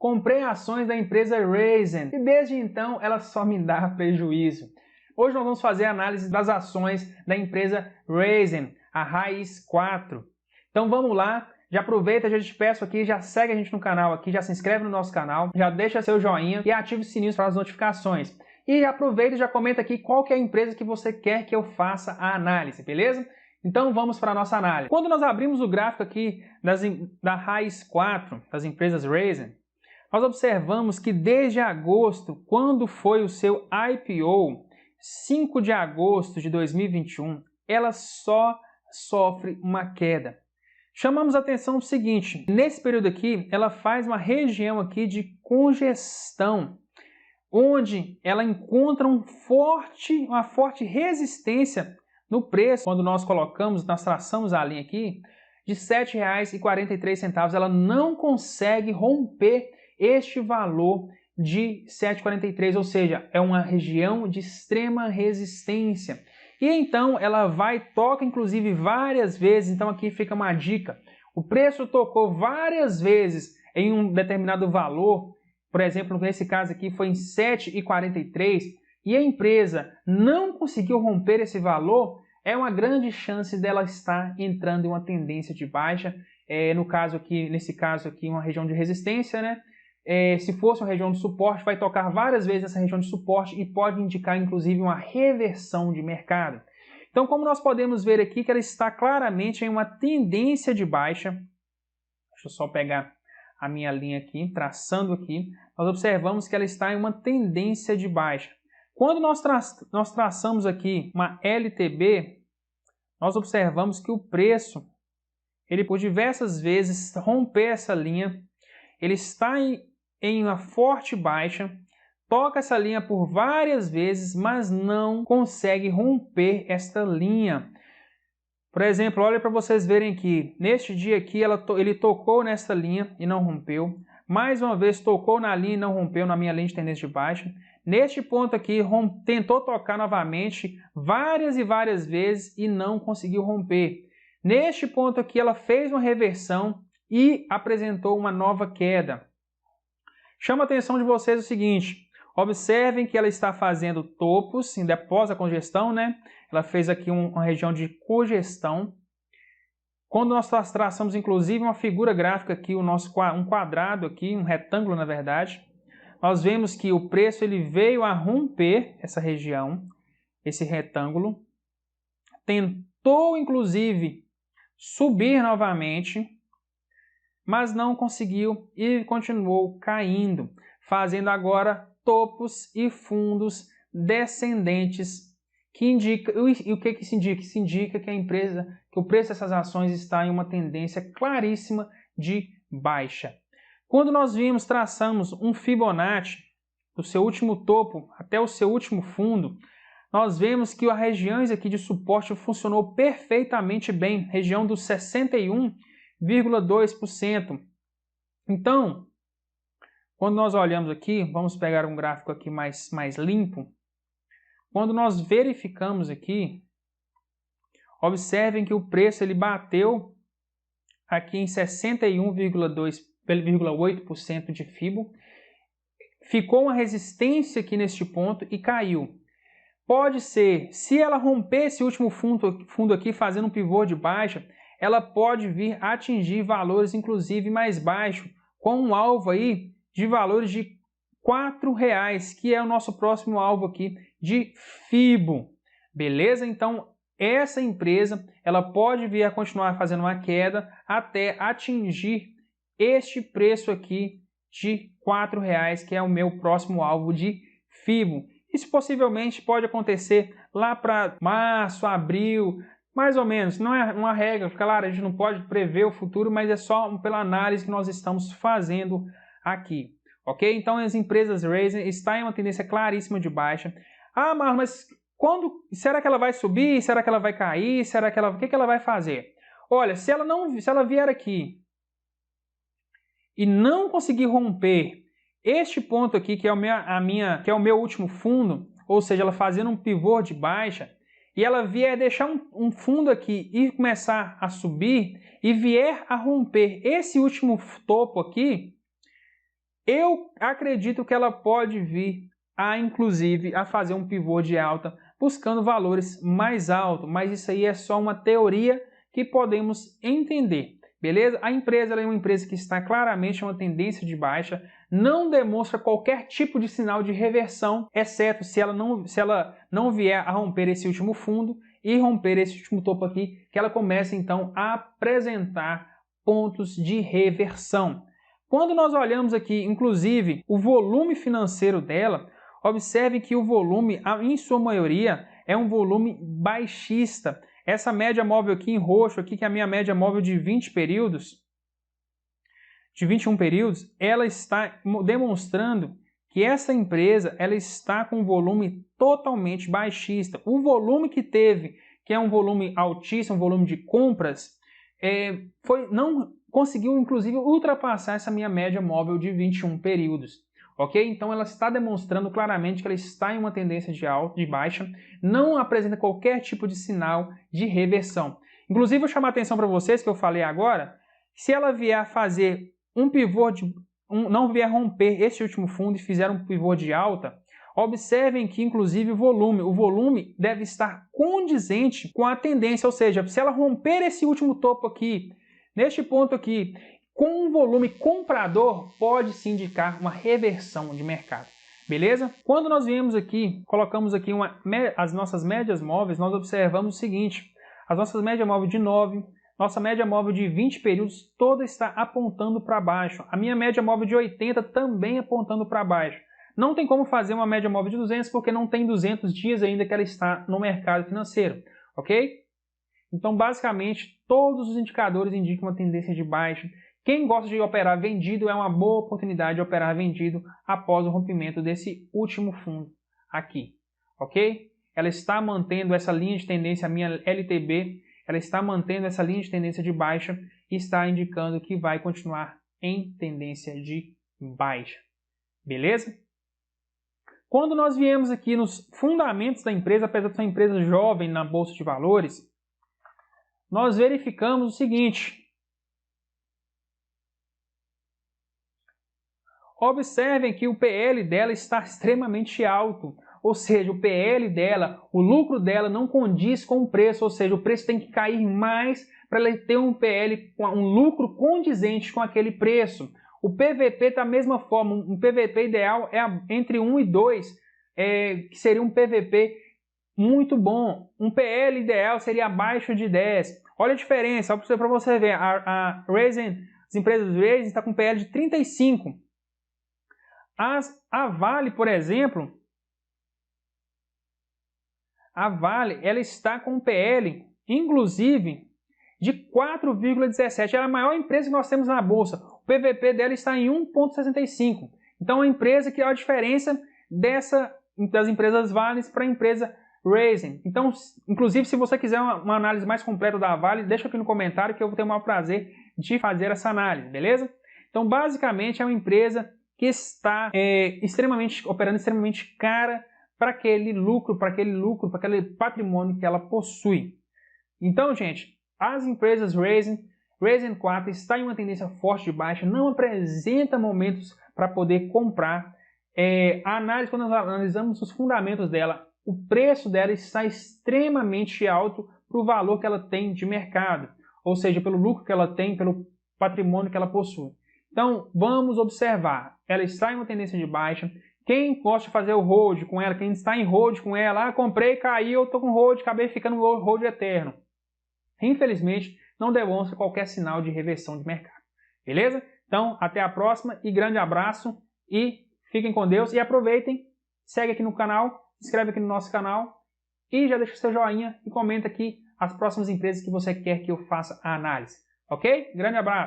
comprei ações da empresa Raizen e desde então ela só me dá prejuízo. Hoje nós vamos fazer a análise das ações da empresa Raizen, a Raiz 4. Então vamos lá, já aproveita, já te peço aqui, já segue a gente no canal aqui, já se inscreve no nosso canal, já deixa seu joinha e ativa o sininho para as notificações. E aproveita e já comenta aqui qual que é a empresa que você quer que eu faça a análise, beleza? Então vamos para a nossa análise. Quando nós abrimos o gráfico aqui da Raiz 4, das empresas Raizen, nós observamos que desde agosto, quando foi o seu IPO, 5 de agosto de 2021, ela só sofre uma queda. Chamamos a atenção o seguinte, nesse período aqui, ela faz uma região aqui de congestão, onde ela encontra uma forte resistência no preço. Quando nós traçamos a linha aqui, de R$ 7,43, ela não consegue romper este valor de 7,43, ou seja, é uma região de extrema resistência. E então ela toca inclusive várias vezes, então aqui fica uma dica. O preço tocou várias vezes em um determinado valor, por exemplo, nesse caso aqui foi em 7,43, e a empresa não conseguiu romper esse valor, é uma grande chance dela estar entrando em uma tendência de baixa, nesse caso aqui uma região de resistência, né? Se fosse uma região de suporte, vai tocar várias vezes nessa região de suporte e pode indicar, inclusive, uma reversão de mercado. Então, como nós podemos ver aqui, que ela está claramente em uma tendência de baixa. Deixa eu só pegar a minha linha aqui, traçando aqui. Nós observamos que ela está em uma tendência de baixa. Quando nós traçamos aqui uma LTB, nós observamos que o preço, ele por diversas vezes romper essa linha, ele está em uma forte baixa, toca essa linha por várias vezes, mas não consegue romper esta linha. Por exemplo, olha para vocês verem aqui, neste dia aqui ele tocou nessa linha e não rompeu, mais uma vez tocou na linha e não rompeu, na minha linha de tendência de baixa. Neste ponto aqui, tentou tocar novamente várias e várias vezes e não conseguiu romper. Neste ponto aqui ela fez uma reversão e apresentou uma nova queda. Chama a atenção de vocês o seguinte, observem que ela está fazendo topos, ainda após a congestão, né? Ela fez aqui uma região de congestão. Quando nós traçamos, inclusive, uma figura gráfica aqui, um quadrado aqui, um retângulo, na verdade, nós vemos que o preço ele veio a romper essa região, esse retângulo, tentou, inclusive, subir novamente, mas não conseguiu e continuou caindo, fazendo agora topos e fundos descendentes, que indica, e o que isso indica? Isso indica que que o preço dessas ações está em uma tendência claríssima de baixa. Quando nós traçamos um Fibonacci, do seu último topo até o seu último fundo, nós vemos que as regiões aqui de suporte funcionou perfeitamente bem, região dos 61,2%. Então, quando nós olhamos aqui, vamos pegar um gráfico aqui mais limpo. Quando nós verificamos aqui, observem que o preço ele bateu aqui em 61,8% de Fibo. Ficou uma resistência aqui neste ponto e caiu. Pode ser, se ela romper esse último fundo aqui, fazendo um pivô de baixa, ela pode vir a atingir valores inclusive mais baixos, com um alvo aí de valores de R$ 4,00, que é o nosso próximo alvo aqui de Fibo. Beleza? Então, essa empresa ela pode vir a continuar fazendo uma queda até atingir este preço aqui de R$ 4,00, que é o meu próximo alvo de Fibo. Isso possivelmente pode acontecer lá para março, abril, mais ou menos. Não é uma regra, claro, a gente não pode prever o futuro, mas é só pela análise que nós estamos fazendo aqui. Ok? Então as empresas Raizen estão em uma tendência claríssima de baixa. Ah, mas será que ela vai subir? Será que ela vai cair? O que ela vai fazer? Olha, se ela vier aqui e não conseguir romper este ponto aqui, que é o meu último fundo, ou seja, ela fazendo um pivô de baixa, e ela vier deixar um fundo aqui e começar a subir, e vier a romper esse último topo aqui, Eu acredito que ela pode vir inclusive, a fazer um pivô de alta, buscando valores mais altos, mas isso aí é só uma teoria que podemos entender, beleza? A empresa é uma empresa que está claramente em uma tendência de baixa, não demonstra qualquer tipo de sinal de reversão, exceto se ela não vier a romper esse último fundo e romper esse último topo aqui, que ela começa então a apresentar pontos de reversão. Quando nós olhamos aqui, inclusive, o volume financeiro dela, observe que o volume, em sua maioria, é um volume baixista. Essa média móvel aqui em roxo, aqui, que é a minha média móvel de 20 períodos, de 21 períodos, ela está demonstrando que essa empresa ela está com um volume totalmente baixista. O volume que teve, que é um volume altíssimo, um volume de compras, não conseguiu, inclusive, ultrapassar essa minha média móvel de 21 períodos. Ok? Então ela está demonstrando claramente que ela está em uma tendência de baixa, não apresenta qualquer tipo de sinal de reversão. Inclusive, eu chamo a atenção para vocês, que eu falei agora, se ela vier a fazer um pivô, não vier romper esse último fundo e fizer um pivô de alta, observem que, inclusive, o volume deve estar condizente com a tendência, ou seja, se ela romper esse último topo aqui, neste ponto aqui, com um volume comprador, pode se indicar uma reversão de mercado. Beleza? Quando nós viemos aqui, colocamos aqui as nossas médias móveis, nós observamos o seguinte, as nossas médias móveis de 9, nossa média móvel de 20 períodos, toda está apontando para baixo. A minha média móvel de 80 também apontando para baixo. Não tem como fazer uma média móvel de 200 porque não tem 200 dias ainda que ela está no mercado financeiro, ok? Então, basicamente, todos os indicadores indicam uma tendência de baixa. Quem gosta de operar vendido é uma boa oportunidade de operar vendido após o rompimento desse último fundo aqui, ok? Ela está mantendo essa linha de tendência, a minha LTB, ela está mantendo essa linha de tendência de baixa e está indicando que vai continuar em tendência de baixa, beleza? Quando nós viemos aqui nos fundamentos da empresa, apesar de ser uma empresa jovem na Bolsa de Valores, nós verificamos o seguinte. Observem que o PL dela está extremamente alto, ou seja, o PL dela, o lucro dela não condiz com o preço, ou seja, o preço tem que cair mais para ela ter um PL, um lucro condizente com aquele preço. O PVP da mesma forma, um PVP ideal é entre 1 e 2, que seria um PVP muito bom. Um PL ideal seria abaixo de 10. Olha a diferença, para você ver, a Raisin, as empresas Raisin está com PL de 35. A Vale, por exemplo, a Vale ela está com um PL, inclusive, de 4,17. Ela é a maior empresa que nós temos na Bolsa. O PVP dela está em 1,65. Então, é uma empresa que é a diferença das empresas Vale para a empresa Raisin. Então, inclusive, se você quiser uma análise mais completa da Vale, deixa aqui no comentário que eu vou ter o maior prazer de fazer essa análise, beleza? Então, basicamente, é uma empresa que está operando extremamente cara para aquele para aquele patrimônio que ela possui. Então, gente, as empresas Raisin 4 está em uma tendência forte de baixa, não apresenta momentos para poder comprar. A análise, quando nós analisamos os fundamentos dela, o preço dela está extremamente alto para o valor que ela tem de mercado, ou seja, pelo lucro que ela tem, pelo patrimônio que ela possui. Então, vamos observar. Ela está em uma tendência de baixa. Quem gosta de fazer o hold com ela, quem está em hold com ela, comprei, caiu, estou com hold, acabei ficando no hold eterno. Infelizmente, não demonstra qualquer sinal de reversão de mercado. Beleza? Então, até a próxima e grande abraço e fiquem com Deus e aproveitem, segue aqui no canal, se inscreve aqui no nosso canal e já deixa o seu joinha e comenta aqui as próximas empresas que você quer que eu faça a análise. Ok? Grande abraço!